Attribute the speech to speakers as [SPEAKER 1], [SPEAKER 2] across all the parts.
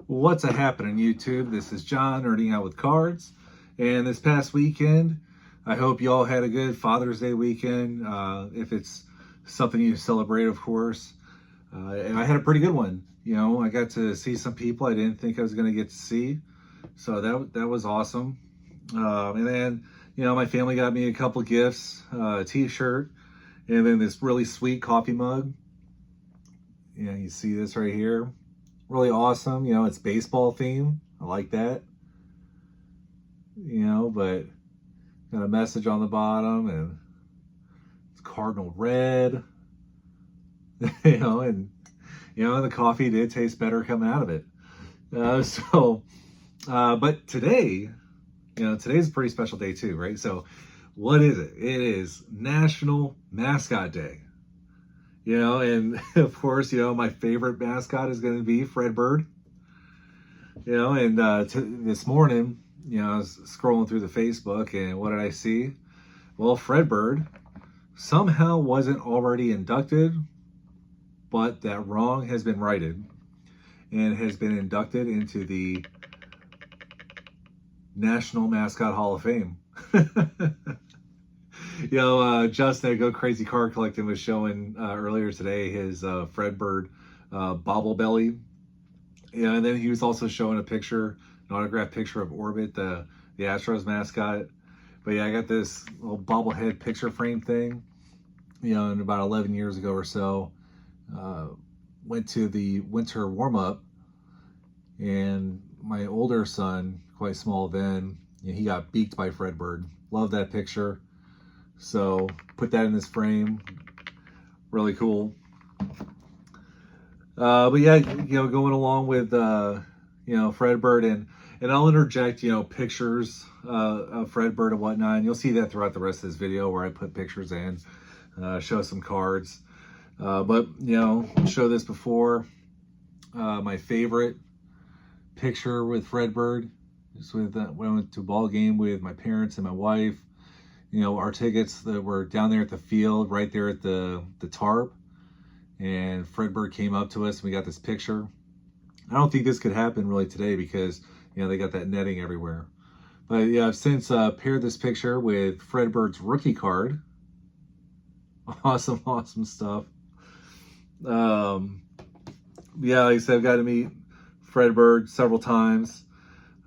[SPEAKER 1] What's a happening, YouTube? This is John, Nerding Out with Cards. And this past weekend, I hope you all had a good Father's Day weekend. If it's something you celebrate, of course. And I had a pretty good one. You know, I got to see some people I didn't think I was going to get to see. So that was awesome. And then, you know, my family got me a couple gifts, a t-shirt, and then this really sweet coffee mug. You know, you see this right here. Really awesome. You know, it's baseball theme. I like that. You know, but got a message on the bottom and it's cardinal red. you know, and the coffee did taste better coming out of it. But today, today's a pretty special day too, right? So what is it? It is National Mascot Day. You know, and of course, you know, my favorite mascot is going to be Fredbird. You know, and this morning, you know, I was scrolling through the Facebook, and what did I see? Well, Fredbird somehow wasn't already inducted, but that wrong has been righted and has been inducted into the National Mascot Hall of Fame. You know, Justin at Go Crazy Card Collecting was showing earlier today his Fredbird bobble belly. Yeah, and then he was also showing a picture, an autographed picture of Orbit, the Astros mascot. But yeah, I got this little bobblehead picture frame thing, you know, and about 11 years ago or so, went to the winter warm-up, and my older son, quite small then, you know, he got beaked by Fredbird. Love that picture. So put that in this frame. Really cool. But yeah, you know, going along with Fredbird, and I'll interject, you know, pictures of Fredbird and whatnot. And you'll see that throughout the rest of this video where I put pictures in, show some cards. But you know, show this before. My favorite picture with Fredbird is with when I went to a ball game with my parents and my wife. You know, our tickets that were down there at the field, right there at the tarp, and Fredbird came up to us and we got this picture. I don't think this could happen really today because, you know, they got that netting everywhere. But yeah, I've since paired this picture with Fredbird's rookie card. Awesome, awesome stuff. Yeah, like I said, I've got to meet Fredbird several times,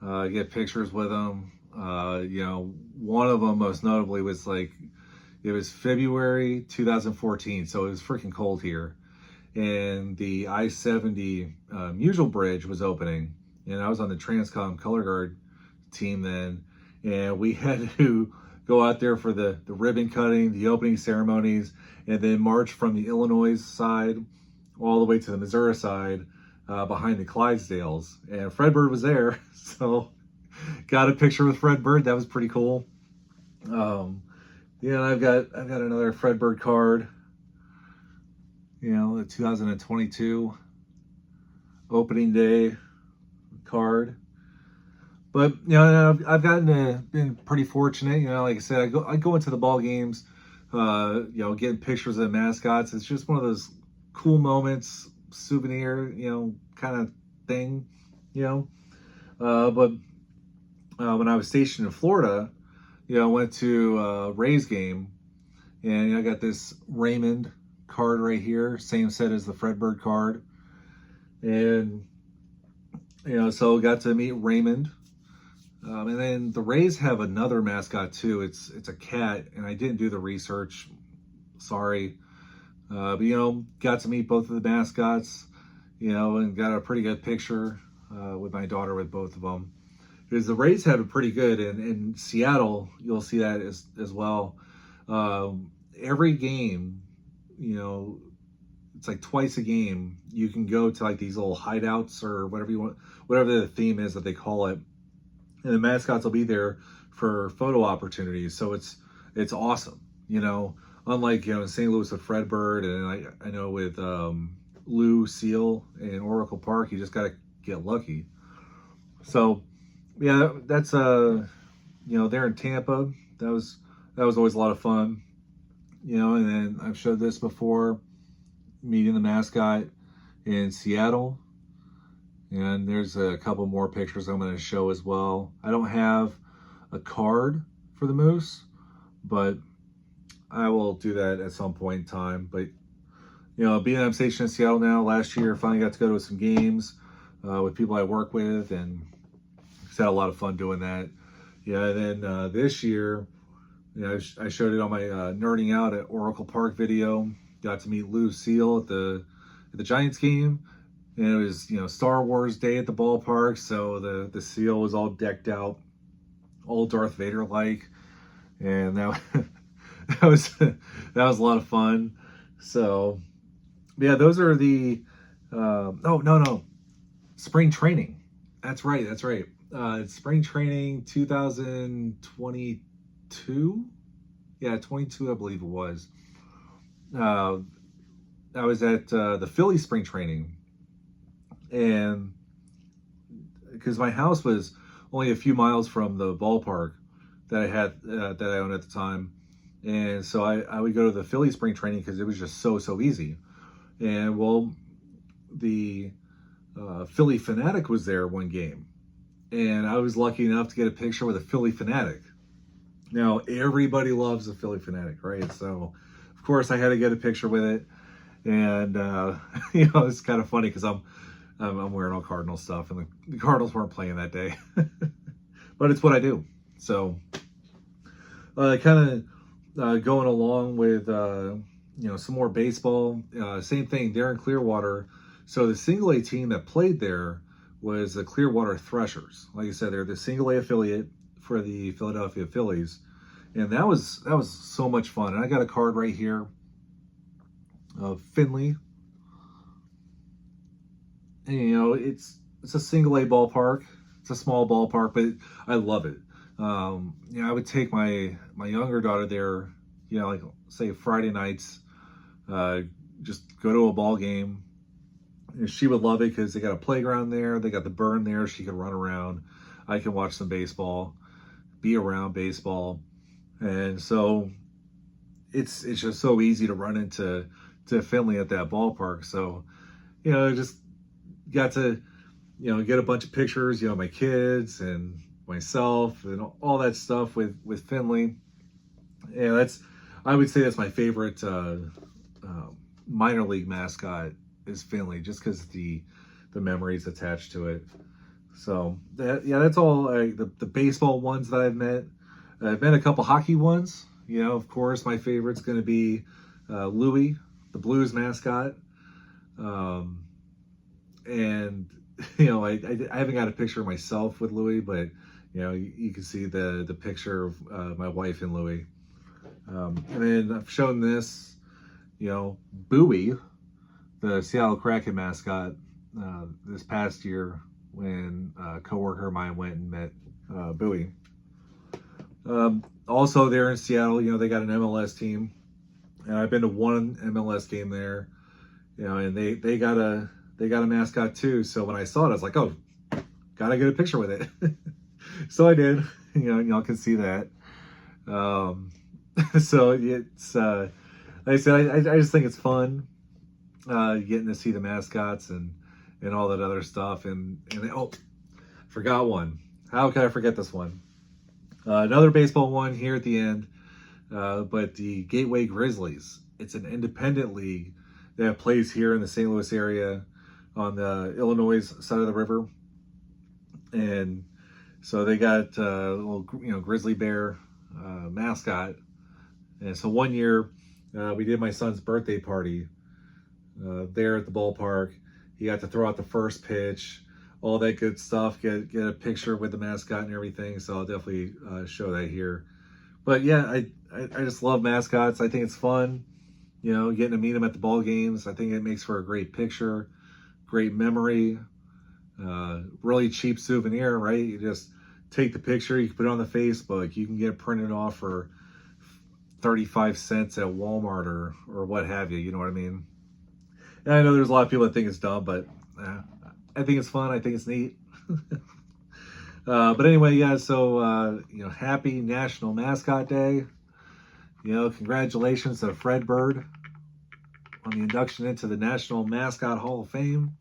[SPEAKER 1] get pictures with him. You know, one of them most notably was it was February 2014, so it was freaking cold here, and the I-70 Musial Bridge was opening, and I was on the Transcom Color Guard team then, and we had to go out there for the ribbon cutting, the opening ceremonies, and then march from the Illinois side all the way to the Missouri side behind the Clydesdales, and Fredbird was there, so got a picture with Fredbird. That was pretty cool. Yeah, I've got another Fredbird card. You know, the 2022 opening day card. But you know, I've been pretty fortunate. You know, like I said, I go into the ball games. You know, getting pictures of the mascots. It's just one of those cool moments, souvenir, you know, kind of thing. You know, but when I was stationed in Florida, you know, I went to a Rays game, and you know, I got this Raymond card right here, same set as the Fredbird card, and you know, so got to meet Raymond, and then the Rays have another mascot too. It's a cat, and I didn't do the research, sorry, but you know, got to meet both of the mascots, you know, and got a pretty good picture with my daughter with both of them. Because the Rays have it pretty good, and in Seattle, you'll see that as well. Every game, you know, it's like twice a game, you can go to like these little hideouts or whatever you want, whatever the theme is that they call it, and the mascots will be there for photo opportunities. So it's awesome, you know. Unlike, you know, in St. Louis with Fredbird, and I know with Lou Seal in Oracle Park, you just got to get lucky. So yeah, that's you know, there in Tampa, that was always a lot of fun, you know. And then I've showed this before, meeting the mascot in Seattle, And there's a couple more pictures I'm going to show as well. I don't have a card for the moose, but I will do that at some point in time. But, you know, being I'm stationed in Seattle now, last year, finally got to go to some games with people I work with, and just had a lot of fun doing that. Yeah, and then this year, you know, I showed it on my Nerding Out at Oracle Park video. Got to meet Lou Seal at the Giants game. And it was, you know, Star Wars Day at the ballpark, so the seal was all decked out, all Darth Vader like, and that that was that was a lot of fun. So yeah, those are the no, spring training. That's right. It's spring training 2022. Yeah, 22, I believe it was. I was at the Philly spring training. And because my house was only a few miles from the ballpark that I had that I owned at the time, and so I would go to the Philly spring training because it was just so easy. And well, the Philly Fanatic was there one game, and I was lucky enough to get a picture with a Philly Fanatic. Now everybody loves the Philly Fanatic, right? So of course I had to get a picture with it, and you know, it's kind of funny because I'm wearing all Cardinal stuff, and the Cardinals weren't playing that day. But it's what I do. So kind of going along with, you know, some more baseball. Same thing there in Clearwater. So the single A team that played there was the Clearwater Threshers. Like I said, they're the single A affiliate for the Philadelphia Phillies. And that was so much fun. And I got a card right here of Finley. And, you know, it's a single A ballpark. It's a small ballpark, but I love it. You know, I would take my younger daughter there, you know, like say Friday nights, just go to a ball game. And she would love it because they got a playground there. They got the burn there. She can run around. I can watch some baseball, be around baseball. And so it's just so easy to run into Finley at that ballpark. So, you know, just got to, you know, get a bunch of pictures, you know, my kids and myself and all that stuff with Finley. And I would say that's my favorite minor league mascot is Finley, just because the memories attached to it. So that's all the baseball ones that I've met. I've met a couple hockey ones. You know, of course, my favorite's going to be Louis, the Blues mascot. And you know, I haven't got a picture of myself with Louis, but you know, you can see the picture of my wife and Louis. And then I've shown this, you know, Bowie, the Seattle Kraken mascot, this past year when a coworker of mine went and met Bowie. Also there in Seattle, you know, they got an MLS team, and I've been to one MLS game there, you know, and they got a mascot too. So when I saw it, I was like, oh, gotta get a picture with it. So I did. You know, y'all can see that. So it's like I said, I just think it's fun getting to see the mascots and all that other stuff. And oh, forgot one. How could I forget this one? Another baseball one here at the end, but the Gateway Grizzlies. It's an independent league that plays here in the St. Louis area on the Illinois side of the river. And so they got a little, you know, grizzly bear mascot. And so one year we did my son's birthday party there at the ballpark. He got to throw out the first pitch, all that good stuff, get a picture with the mascot and everything. So I'll definitely show that here. But yeah, I just love mascots. I think it's fun, you know, getting to meet them at the ball games. I think it makes for a great picture, great memory, really cheap souvenir, right? You just take the picture, you can put it on the Facebook, you can get it printed off for 35 cents at Walmart or what have you, you know what I mean? And I know there's a lot of people that think it's dumb, but I think it's fun. I think it's neat. But anyway, yeah, so, you know, happy National Mascot Day. You know, congratulations to Fredbird on the induction into the National Mascot Hall of Fame.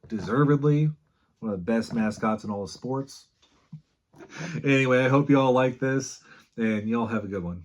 [SPEAKER 1] Deservedly. One of the best mascots in all of sports. Anyway, I hope you all like this, and y'all have a good one.